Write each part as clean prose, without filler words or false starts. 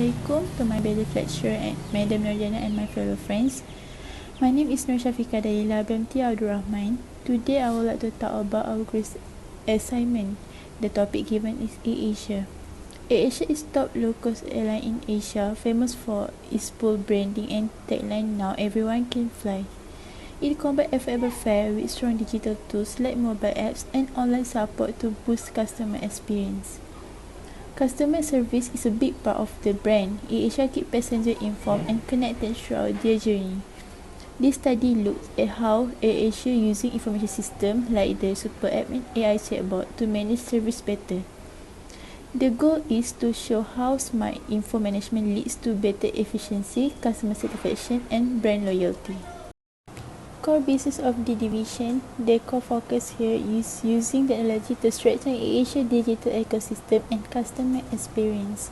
Assalamualaikum to my beloved lecturer and Madam Nurjana and my fellow friends. My name is Nur Syafiqah Dalila binti Abdul Rahman. Today I would like to talk about our quiz assignment. The topic given is AirAsia. AirAsia is top low-cost airline in Asia, famous for its bold branding and tagline "Now everyone can fly." It combines affordable fare with strong digital tools like mobile apps and online support to boost customer experience. Customer service is a big part of the brand. AirAsia keeps passengers informed and connected throughout their journey. This study looks at how AirAsia using information systems like the Super App and AI chatbot to manage service better. The goal is to show how smart info management leads to better efficiency, customer satisfaction, and brand loyalty. Core business of the division. The core focus here is using technology to strengthen AirAsia digital ecosystem and customer experience.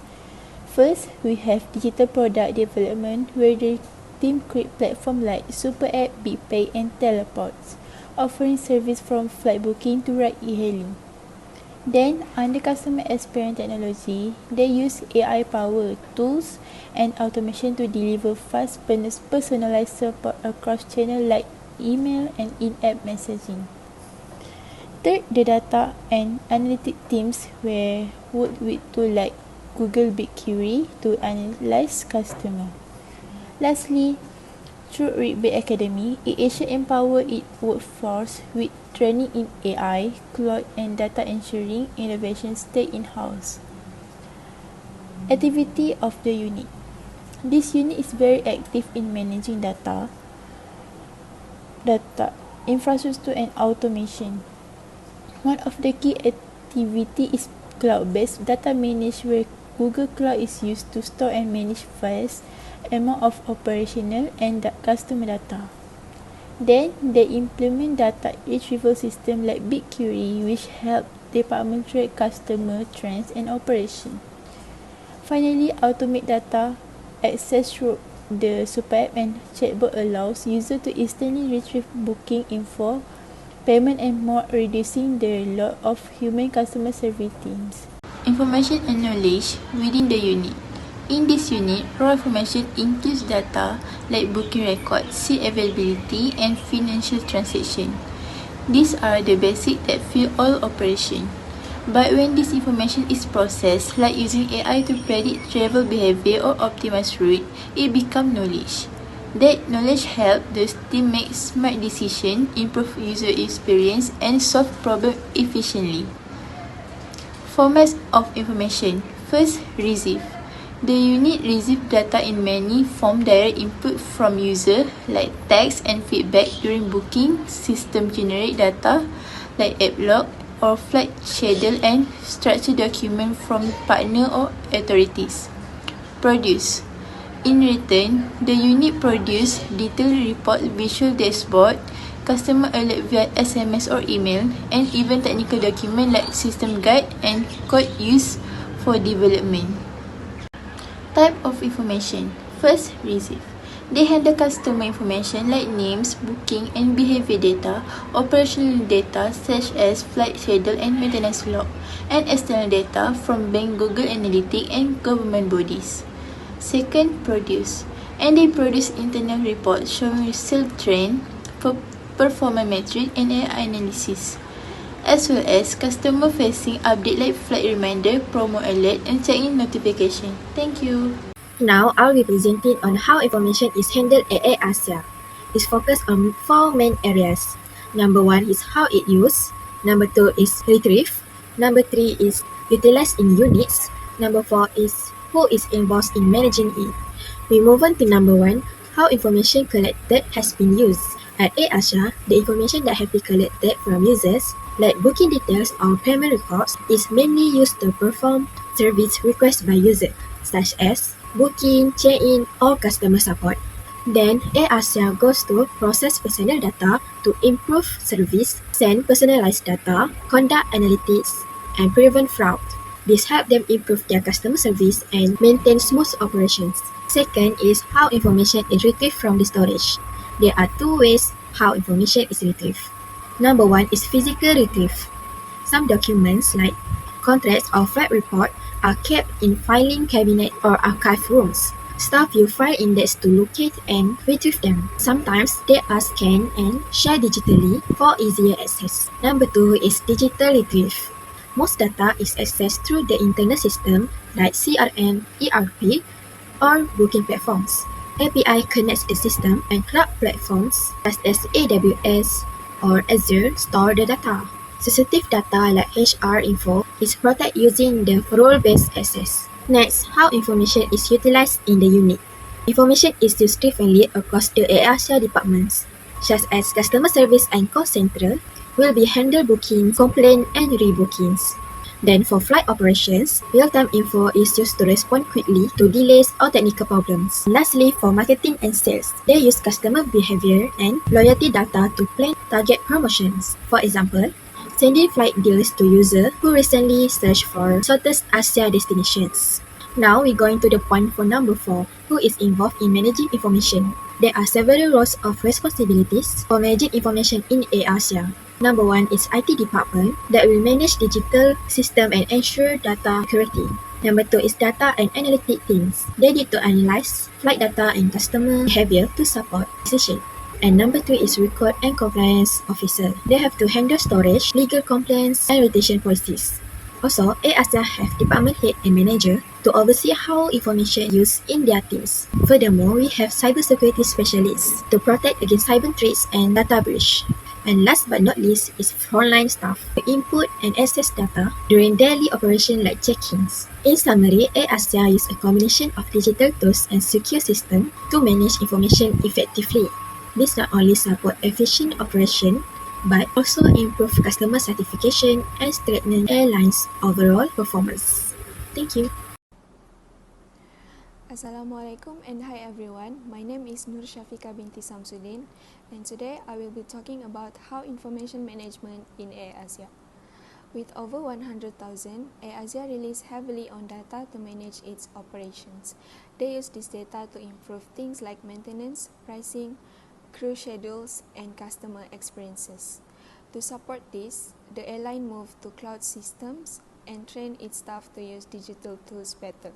First, we have digital product development, where the team create platforms like Super App, BigPay, and Teleports, offering service from flight booking to ride e-hailing. Then, under customer experience technology, they use AI-powered tools and automation to deliver fast, personalized support across channels like email and in-app messaging. Third, the data and analytic teams were work with tools like Google BigQuery to analyze customer. Lastly, through Rebate Academy, AirAsia empower its workforce with training in AI, cloud, and data, ensuring innovation stay in-house. Activity of the unit. This unit is very active in managing data, infrastructure, and automation. One of the key activity is cloud-based data management, where Google Cloud is used to store and manage vast amount of operational and customer data. Then, they implement data retrieval system like BigQuery, which help department track customer trends and operation. Finally, automate data access through the Super App and chatbot allows users to instantly retrieve booking info, payment, and more, reducing the load of human customer service teams. Information and knowledge within the unit. In this unit, raw information includes data like booking records, seat availability, and financial transaction. These are the basics that fuel all operation. But when this information is processed, like using AI to predict travel behavior or optimize route, it becomes knowledge. That knowledge helps the team make smart decisions, improve user experience, and solve problems efficiently. Formats of information. First, receive. The unit receives data in many forms: direct input from user like text and feedback during booking, system generate data like app log or flight schedule, and structured document from partner or authorities. Produce. In return, the unit produce detailed report, visual dashboard, customer alert via SMS or email, and even technical document like system guide and code used for development. Type of information. First, receive. They handle customer information like names, booking, and behavior data, operational data such as flight schedule and maintenance log, and external data from bank, Google Analytics, and government bodies. Second, produce. And they produce internal reports showing sales trend, performance metrics, and AI analysis, as well as customer-facing update like flight reminder, promo alert, and check-in notification. Thank you. Now, I'll be presenting on how information is handled at AirAsia. It's focused on 4 main areas. Number 1 is how it used. Number 2 is retrieve. Number 3 is utilized in units. Number 4 is who is involved in managing it. We move on to number 1, how information collected has been used. At AirAsia, the information that have been collected from users, like booking details or payment records, is mainly used to perform service requests by users, such as booking, check-in, or customer support. Then, AirAsia goes to process personal data to improve service, send personalized data, conduct analytics, and prevent fraud. This helps them improve their customer service and maintain smooth operations. Second is how information is retrieved from the storage. There are 2 ways how information is retrieved. Number 1 is physical retrieve. Some documents like Contracts or flight report are kept in filing cabinet or archive rooms. Staff use file index to locate and retrieve them. Sometimes they are scanned and shared digitally for easier access. Number 2 is digital retrieve. Most data is accessed through the internal system like CRM, ERP, or booking platforms. API connects the system and cloud platforms such as AWS or Azure store the data. Sensitive data like HR info is protected using the role-based access. Next, how information is utilized in the unit. Information is used differently across the AirAsia departments, such as customer service and call center will be handle bookings, complaint, and rebookings. Then for flight operations, real-time info is used to respond quickly to delays or technical problems. Lastly, for marketing and sales, they use customer behavior and loyalty data to plan target promotions. For example, sending flight deals to users who recently searched for Southeast Asia destinations. Now we're going to the point for number 4, who is involved in managing information. There are several roles of responsibilities for managing information in AirAsia. Number 1 is IT department that will manage digital system and ensure data accuracy. Number 2 is data and analytic teams. They need to analyze flight data and customer behavior to support decision. And number 3 is record and compliance officer. They have to handle storage, legal compliance, and retention policies. Also, AirAsia have department head and manager to oversee how information used in their teams. Furthermore, we have cybersecurity specialists to protect against cyber threats and data breach. And last but not least is frontline staff to input and access data during daily operation like check-ins. In summary, AirAsia use a combination of digital tools and secure system to manage information effectively. This not only support efficient operation, but also improve customer satisfaction and strengthen airlines' overall performance. Thank you. Assalamualaikum and hi everyone. My name is Nur Shafika binti Samsudin, and today I will be talking about how information management in AirAsia. With over 100,000, AirAsia relies heavily on data to manage its operations. They use this data to improve things like maintenance, pricing, crew schedules, and customer experiences. To support this, the airline moved to cloud systems and trained its staff to use digital tools better.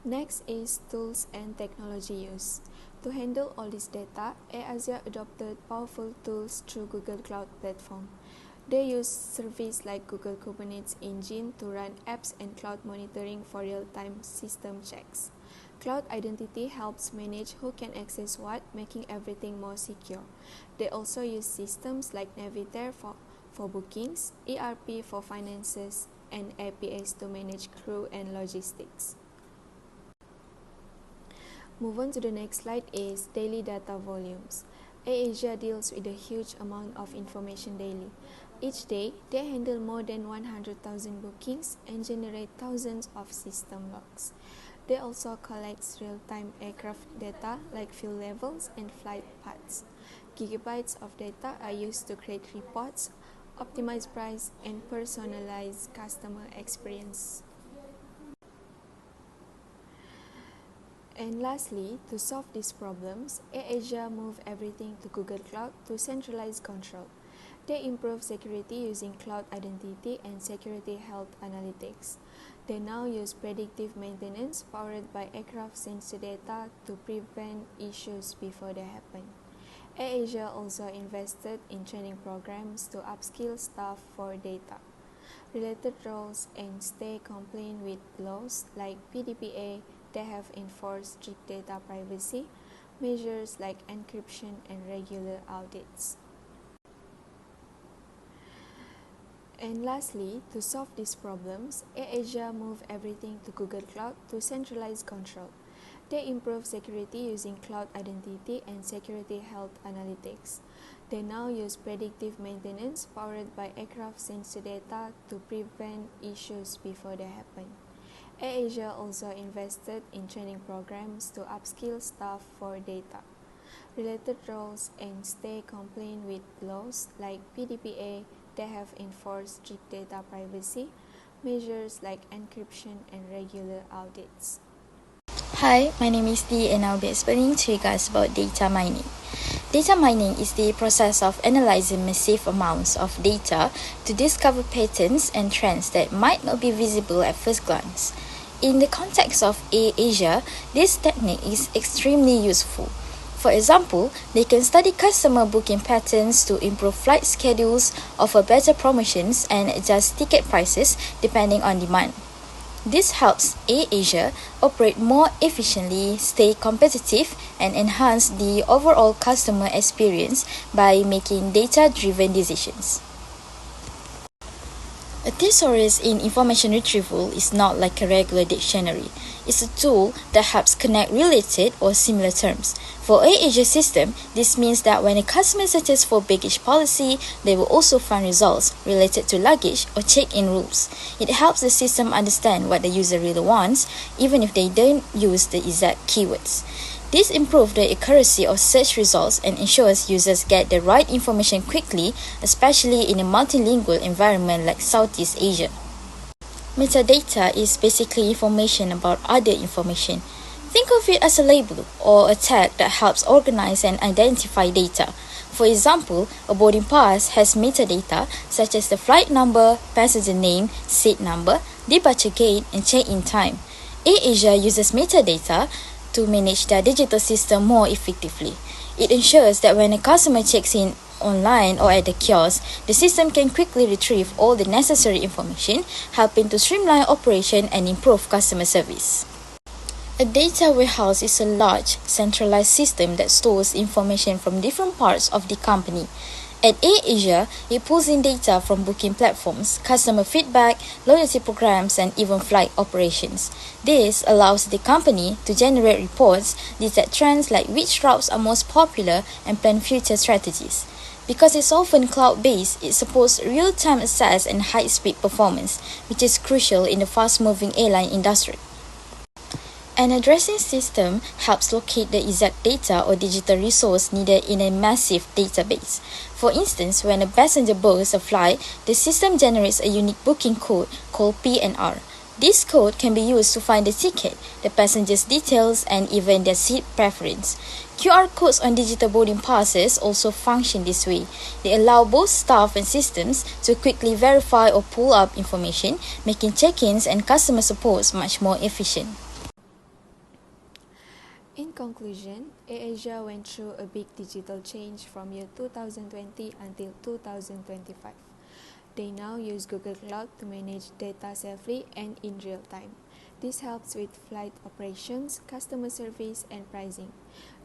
Next is tools and technology use. To handle all this data, AirAsia adopted powerful tools through Google Cloud Platform. They use services like Google Kubernetes Engine to run apps and cloud monitoring for real-time system checks. Cloud Identity helps manage who can access what, making everything more secure. They also use systems like Navitaire for bookings, ERP for finances, and APIs to manage crew and logistics. Move on to the next slide is daily data volumes. AirAsia deals with a huge amount of information daily. Each day, they handle more than 100,000 bookings and generate thousands of system logs. They also collect real-time aircraft data like fuel levels and flight paths. Gigabytes of data are used to create reports, optimize price, and personalize customer experience. And lastly, to solve these problems, AirAsia moved everything to Google Cloud to centralize control. They improve security using Cloud Identity and Security Health Analytics. They now use predictive maintenance powered by aircraft sensor data to prevent issues before they happen. AirAsia also invested in training programs to upskill staff for data related roles and stay compliant with laws like PDPA. They have enforced strict data privacy measures like encryption and regular audits. And lastly, to solve these problems, AirAsia moved everything to Google Cloud to centralize control. They improve security using Cloud Identity and Security Health Analytics. They now use predictive maintenance powered by aircraft sensor data to prevent issues before they happen. AirAsia also invested in training programs to upskill staff for data related roles and stay compliant with laws like PDPA. They have enforced strict data privacy measures like encryption and regular audits. Hi, my name is Dee and I'll be explaining to you guys about data mining. Data mining is the process of analyzing massive amounts of data to discover patterns and trends that might not be visible at first glance. In the context of Asia, this technique is extremely useful. For example, they can study customer booking patterns to improve flight schedules, offer better promotions, and adjust ticket prices depending on demand. This helps Asia operate more efficiently, stay competitive, and enhance the overall customer experience by making data-driven decisions. A thesaurus in information retrieval is not like a regular dictionary. It's a tool that helps connect related or similar terms. For Asia system, this means that when a customer searches for baggage policy, they will also find results related to luggage or check-in rules. It helps the system understand what the user really wants, even if they don't use the exact keywords. This improves the accuracy of search results and ensures users get the right information quickly, especially in a multilingual environment like Southeast Asia. Metadata is basically information about other information. Think of it as a label or a tag that helps organize and identify data. For example, a boarding pass has metadata such as the flight number, passenger name, seat number, departure gate, and check-in time. AirAsia uses metadata to manage their digital system more effectively. It ensures that when a customer checks in online or at the kiosk, the system can quickly retrieve all the necessary information, helping to streamline operation and improve customer service. A data warehouse is a large, centralized system that stores information from different parts of the company. At AirAsia, it pulls in data from booking platforms, customer feedback, loyalty programs, and even flight operations. This allows the company to generate reports, detect trends like which routes are most popular, and plan future strategies. Because it's often cloud-based, it supports real-time access and high-speed performance, which is crucial in the fast-moving airline industry. An addressing system helps locate the exact data or digital resource needed in a massive database. For instance, when a passenger books a flight, the system generates a unique booking code called PNR. This code can be used to find the ticket, the passenger's details, and even their seat preference. QR codes on digital boarding passes also function this way. They allow both staff and systems to quickly verify or pull up information, making check-ins and customer support much more efficient. In conclusion, AirAsia went through a big digital change from year 2020 until 2025. They now use Google Cloud to manage data safely and in real time. This helps with flight operations, customer service, and pricing.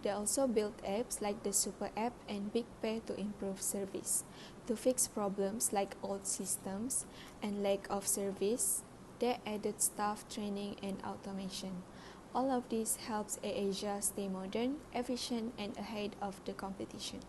They also built apps like the Super App and Big Pay to improve service. To fix problems like old systems and lack of service, they added staff training and automation. All of this helps AirAsia stay modern, efficient, and ahead of the competition.